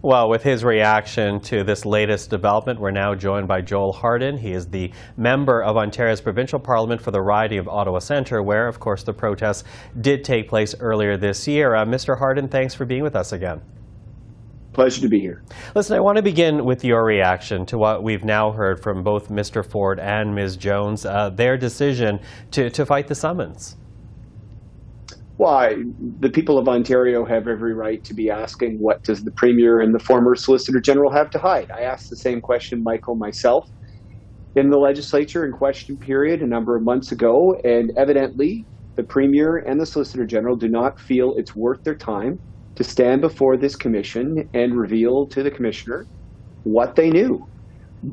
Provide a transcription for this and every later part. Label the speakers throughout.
Speaker 1: Well, with his reaction to this latest development, we're now joined by Joel Harden. He is the member of Ontario's Provincial Parliament for the riding of Ottawa Centre, where, of course, the protests did take place earlier this year. Mr. Harden, thanks for being with us again.
Speaker 2: Pleasure to be here.
Speaker 1: Listen, I want to begin with your reaction to what we've now heard from both Mr. Ford and Ms. Jones, their decision to fight the summons.
Speaker 2: Well, the people of Ontario have every right to be asking, what does the Premier and the former Solicitor General have to hide? I asked the same question, Michael, myself, in the legislature in question period a number of months ago, and evidently the Premier and the Solicitor General do not feel it's worth their time to stand before this commission and reveal to the Commissioner what they knew.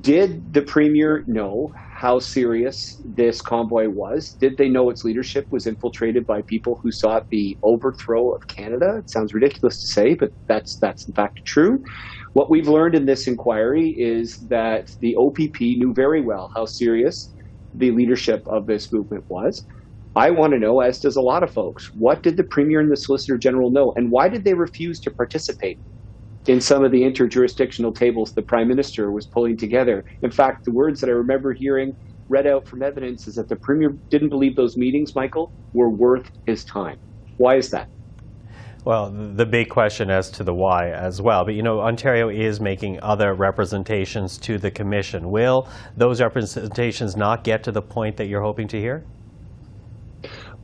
Speaker 2: Did the Premier know how serious this convoy was? Did they know its leadership was infiltrated by people who sought the overthrow of Canada? It sounds ridiculous to say, but that's in fact true. What we've learned in this inquiry is that the OPP knew very well how serious the leadership of this movement was. I want to know, as does a lot of folks, what did the Premier and the Solicitor General know, and why did they refuse to participate in some of the interjurisdictional tables the Prime Minister was pulling together? In fact, the words that I remember hearing read out from evidence is that the Premier didn't believe those meetings, Michael, were worth his time. Why is that?
Speaker 1: Well, the big question as to the why as well. But, you know, Ontario is making other representations to the Commission. Will those representations not get to the point that you're hoping to hear?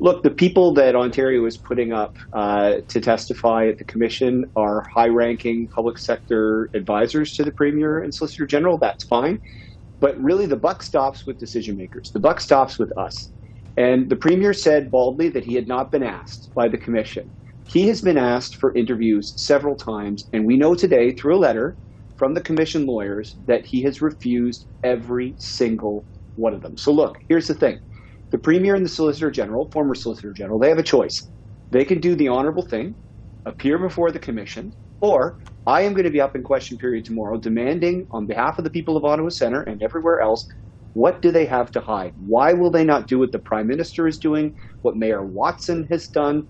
Speaker 2: Look, the people that Ontario is putting up to testify at the Commission are high-ranking public sector advisors to the Premier and Solicitor General. That's fine. But really, the buck stops with decision makers. The buck stops with us. And the Premier said baldly that he had not been asked by the Commission. He has been asked for interviews several times, and we know today through a letter from the Commission lawyers that he has refused every single one of them. So look, here's the thing. The Premier and the Solicitor General, former Solicitor General, they have a choice. They can do the honorable thing, appear before the Commission, or I am going to be up in question period tomorrow demanding on behalf of the people of Ottawa Centre and everywhere else, what do they have to hide? Why will they not do what the Prime Minister is doing, what Mayor Watson has done?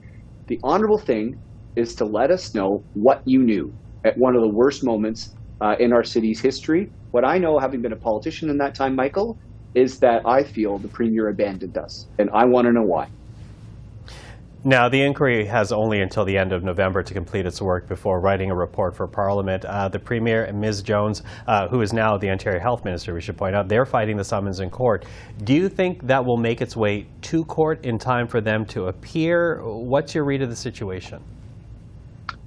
Speaker 2: The honorable thing is to let us know what you knew at one of the worst moments in our city's history. What I know, having been a politician in that time, Michael, is that I feel the Premier abandoned us, and I want to know why.
Speaker 1: Now, the inquiry has only until the end of November to complete its work before writing a report for Parliament. The Premier and Ms. Jones, who is now the Ontario Health Minister, we should point out, they're fighting the summons in court. Do you think that will make its way to court in time for them to appear? What's your read of the situation?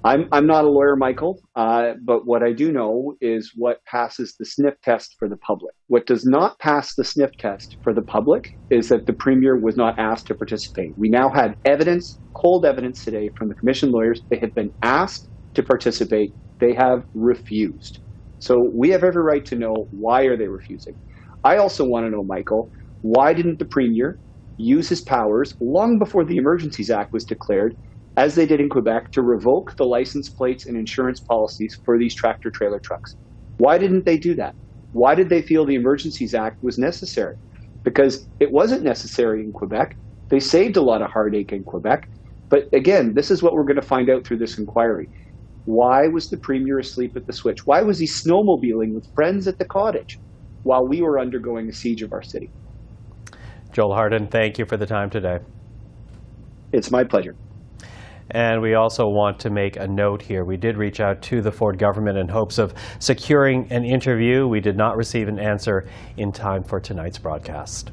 Speaker 2: I'm not a lawyer, Michael, but what I do know is what passes the sniff test for the public. What does not pass the sniff test for the public is that the Premier was not asked to participate. We now had evidence, cold evidence today from the Commission lawyers. They have been asked to participate. They have refused. So we have every right to know, why are they refusing? I also want to know, Michael, why didn't the Premier use his powers long before the Emergencies Act was declared, as they did in Quebec, to revoke the license plates and insurance policies for these tractor-trailer trucks? Why didn't they do that? Why did they feel the Emergencies Act was necessary? Because it wasn't necessary in Quebec. They saved a lot of heartache in Quebec. But again, this is what we're going to find out through this inquiry. Why was the Premier asleep at the switch? Why was he snowmobiling with friends at the cottage while we were undergoing a siege of our city?
Speaker 1: Joel Harden, thank you for the time today.
Speaker 2: It's my pleasure.
Speaker 1: And we also want to make a note here. We did reach out to the Ford government in hopes of securing an interview. We did not receive an answer in time for tonight's broadcast.